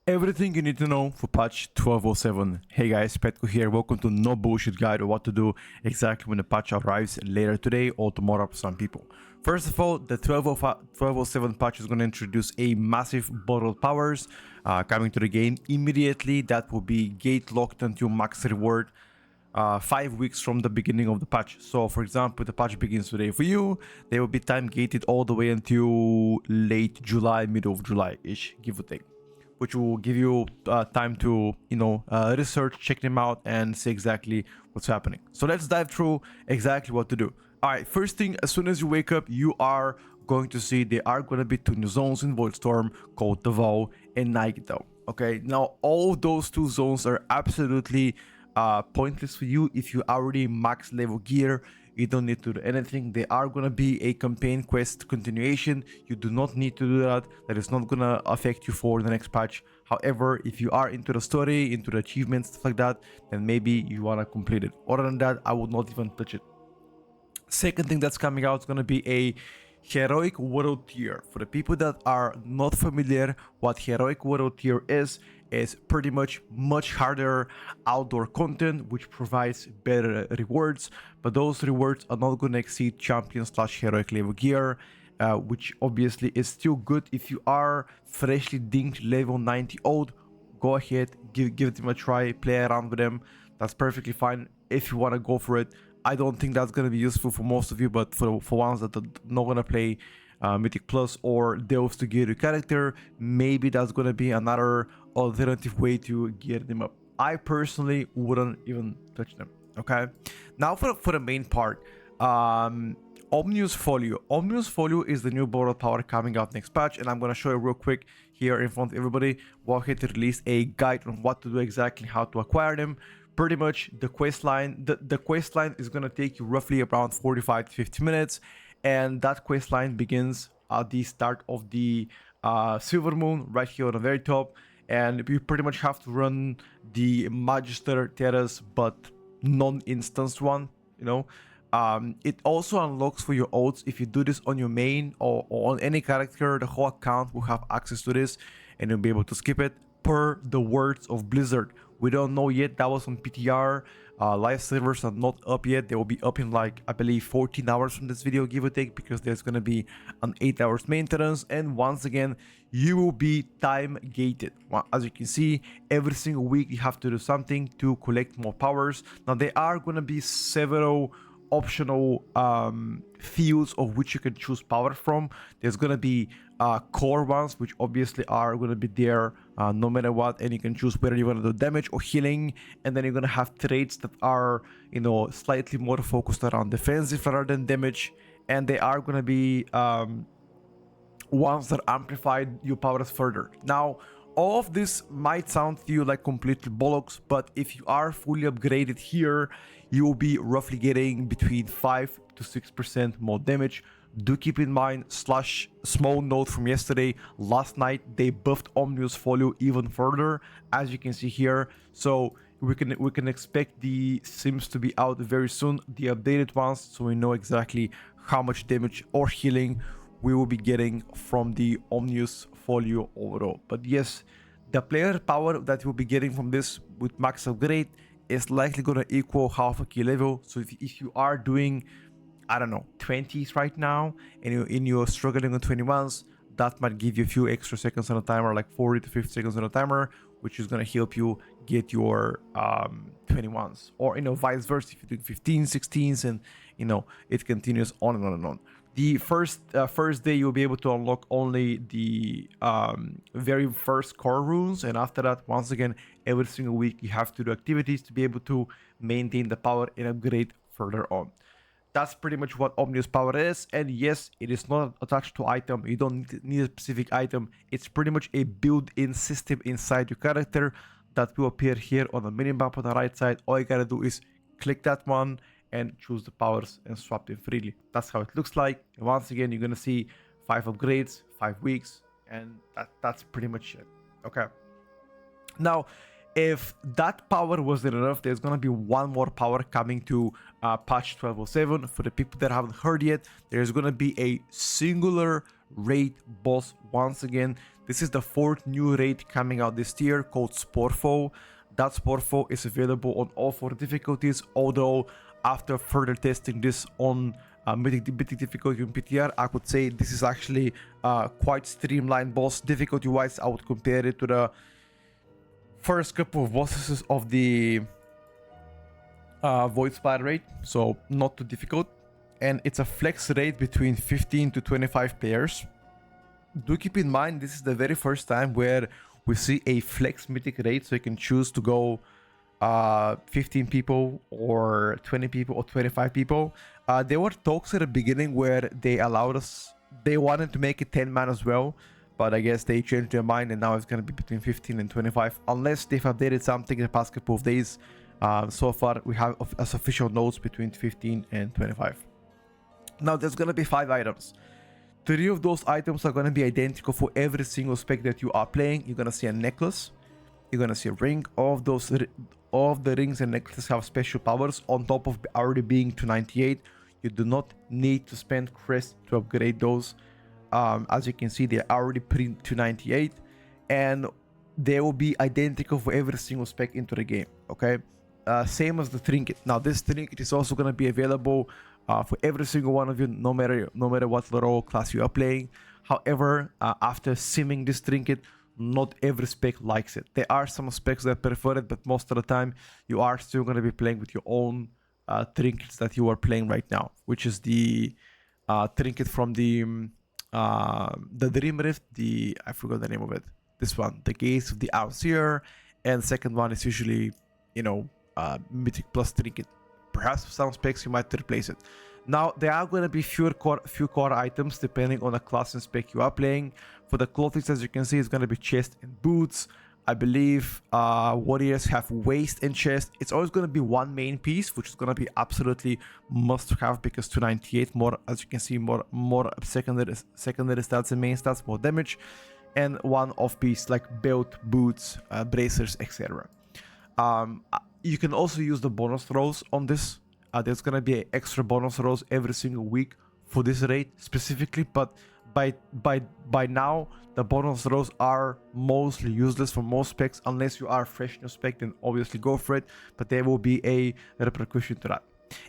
Everything you need to know for patch 1207. Hey guys, Petko here. Welcome to No Bullshit Guide on what to do exactly when the patch arrives later today or tomorrow for some people. First of all, the 1207 patch is going to introduce a massive bottle of powers coming to the game immediately. That will be gate locked until max reward 5 weeks from the beginning of the patch. So for example, the patch begins today for you, they will be time gated all the way until late July, middle of July-ish, give or take, which will give you time to, research, check them out, and see exactly what's happening. So let's dive through exactly what to do. All right, first thing, as soon as you wake up, you are going to see there are going to be two new zones in Voidstorm called the Vow and Nightgate. Okay, now all those two zones are absolutely pointless for you if you already max level gear. You don't need to do anything. They are going to be a campaign quest continuation. You do not need to do that. That is not going to affect you for the next patch. However, if you are into the story, into the achievements, stuff like that, then maybe you want to complete it. Other than that, I would not even touch it. Second thing that's coming out is going to be a Heroic World Tier. For the people that are not familiar, what Heroic World Tier is pretty much harder outdoor content which provides better rewards, but those rewards are not going to exceed champion / heroic level gear, which obviously is still good. If you are freshly dinked level 90 old, go ahead, give them a try, play around with them. That's perfectly fine if you want to go for it. I don't think that's going to be useful for most of you, but for ones that are not going to play Mythic Plus or delves to gear your character, maybe that's going to be another alternative way to gear them up. I personally wouldn't even touch them. Okay, now for the main part, Omnium's Folio. Omnium's Folio is the new borrowed power coming out next patch, and I'm going to show you real quick here in front of everybody. Warcraft released a guide on what to do exactly, how to acquire them. Pretty much the quest line, the quest line is going to take you roughly around 45 to 50 minutes, and that quest line begins at the start of the silver moon right here on the very top, and you pretty much have to run the Magister Terrace but non-instanced one. It also unlocks for your oaths. If you do this on your main or on any character, the whole account will have access to this and you'll be able to skip it per the words of Blizzard. We don't know yet. That was on PTR. Live servers are not up yet. They will be up in, like, I believe 14 hours from this video, give or take, because there's going to be an 8 hours maintenance. And once again, you will be time gated. As you can see, every single week you have to do something to collect more powers. Now, there are going to be several optional fields of which you can choose power from. There's going to be core ones, which obviously are going to be there no matter what, and you can choose whether you want to do damage or healing. And then you're going to have traits that are, slightly more focused around defensive rather than damage, and they are going to be ones that amplify your powers further. Now, all of this might sound to you like completely bollocks, but if you are fully upgraded here, you will be roughly getting between 5 to 6% more damage. Do keep in mind, small note from yesterday, last night they buffed Omnium's Folio even further, as you can see here. So we can expect the sims to be out very soon, the updated ones, so we know exactly how much damage or healing we will be getting from the Omnium's Folio overall. But yes, the player power that you'll be getting from this with max upgrade is likely going to equal half a key level. So if you are doing, I don't know, 20s right now, and you're struggling on 21s, that might give you a few extra seconds on a timer, like 40 to 50 seconds on a timer, which is going to help you get your 21s, or vice versa if you're doing 15s, 16s, and it continues on and on and on. The first day you'll be able to unlock only the very first core runes, and after that, once again, every single week you have to do activities to be able to maintain the power and upgrade further on. That's pretty much what Omnium's power is, and yes, it is not attached to item. You don't need a specific item. It's pretty much a built-in system inside your character that will appear here on the minimap on the right side. All you gotta do is click that one and choose the powers and swap them freely. That's how it looks like. And once again, you're gonna see 5 upgrades, 5 weeks, and that's pretty much it. Okay, now if that power wasn't enough, there's gonna be one more power coming to patch 1207. For the people that haven't heard yet, there's gonna be a singular raid boss once again. This is the 4th new raid coming out this year called Sporfo. That Sporfo is available on all 4 difficulties, although after further testing this on Mythic difficulty on PTR, I could say this is actually quite streamlined boss. Difficulty wise, I would compare it to the first couple of bosses of the Void Spire raid, so not too difficult. And it's a flex raid between 15 to 25 players. Do keep in mind, this is the very first time where we see a flex mythic raid, so you can choose to go 15 people or 20 people or 25 people. There were talks at the beginning where they allowed us, they wanted to make it 10 man as well, but I guess they changed their mind and now it's going to be between 15 and 25, unless they've updated something in the past couple of days. So far we have as official notes between 15 and 25. Now there's going to be 5 items. 3 of those items are going to be identical for every single spec that you are playing. You're going to see a necklace, you're going to see a ring. Of those, all of the rings and necklaces have special powers on top of already being 298. You do not need to spend crest to upgrade those. As you can see, they're already pre-298 and they will be identical for every single spec into the game. Okay, same as the trinket. Now this trinket is also going to be available for every single one of you, no matter what role class you are playing. However, after simming this trinket, not every spec likes it. There are some specs that prefer it, but most of the time you are still going to be playing with your own trinkets that you are playing right now, which is the trinket from the Dream Rift. I forgot the name of it. This one, the Gaze of the Outseer, and second one is usually, you know, Mythic plus trinket. Perhaps for some specs you might replace it. Now there are going to be few core items depending on the class and spec you are playing. For the clothes, as you can see, it's going to be chest and boots. I believe warriors have waist and chest. It's always going to be one main piece, which is going to be absolutely must have, because 298 more, as you can see, more secondary stats and main stats, more damage, and one off piece like belt, boots, bracers, etc. You can also use the bonus rolls on this. There's gonna be extra bonus rolls every single week for this raid specifically, but by now the bonus rolls are mostly useless for most specs. Unless you are fresh new spec, then obviously go for it, but there will be a repercussion to that.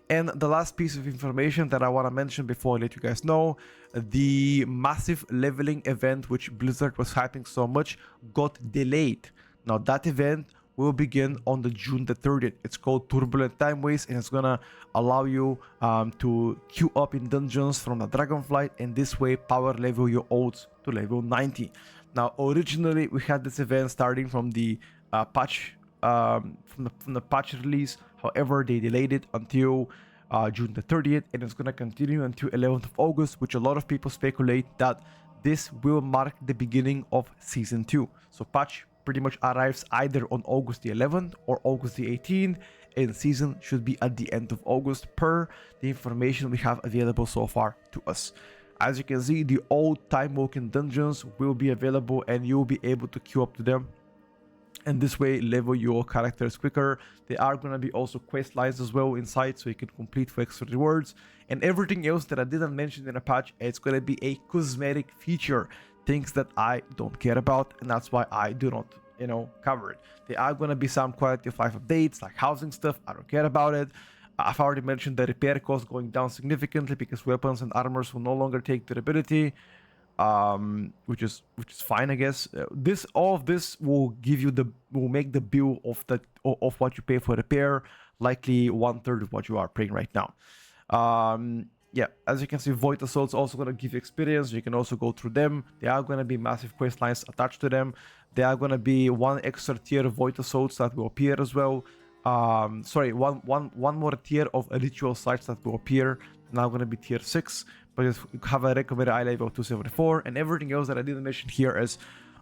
And the last piece of information that I want to mention before I let you guys know, the massive leveling event which Blizzard was hyping so much got delayed. Now that event will begin on the June the 30th. It's called Turbulent Timeways, and it's gonna allow you to queue up in dungeons from the Dragonflight, and this way power level your ults to level 90. Now originally we had this event starting from the patch from the patch release. However, they delayed it until June the 30th, and it's gonna continue until 11th of August, which a lot of people speculate that this will mark the beginning of season 2. So patch pretty much arrives either on August the 11th or August the 18th, and season should be at the end of August per the information we have available so far to us. As you can see, the old time walking dungeons will be available and you'll be able to queue up to them, and this way level your characters quicker. There are going to be also quest lines as well inside, so you can complete for extra rewards, and everything else that I didn't mention in a patch, it's going to be a cosmetic feature, things that I don't care about, and that's why I do not, you know, cover it. There are going to be some quality of life updates like housing stuff. I don't care about it. I've already mentioned the repair cost going down significantly because weapons and armors will no longer take durability, which is fine, I guess. All of this will give you will make the bill of what you pay for repair likely 1/3 of what you are paying right now. Yeah, as you can see, Void Assault's also going to give you experience. You can also go through them. There are going to be massive quest lines attached to them. There are going to be one extra tier of Void Assaults that will appear as well. Sorry, one more tier of ritual sites that will appear. Now going to be tier 6, but you have a recommended eye level of 274, and everything else that I didn't mention here is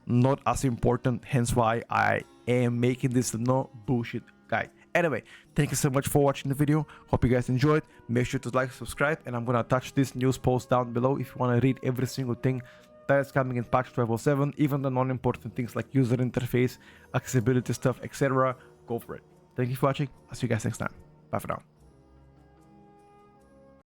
not as important, hence why I am making this no bullshit guide. Anyway, thank you so much for watching the video. Hope you guys enjoyed. Make sure to like, subscribe, and I'm gonna attach this news post down below if you want to read every single thing that is coming in patch 1207, even the non-important things like user interface, accessibility stuff, etc. Go for it. Thank you for watching. I'll see you guys next time. Bye for now.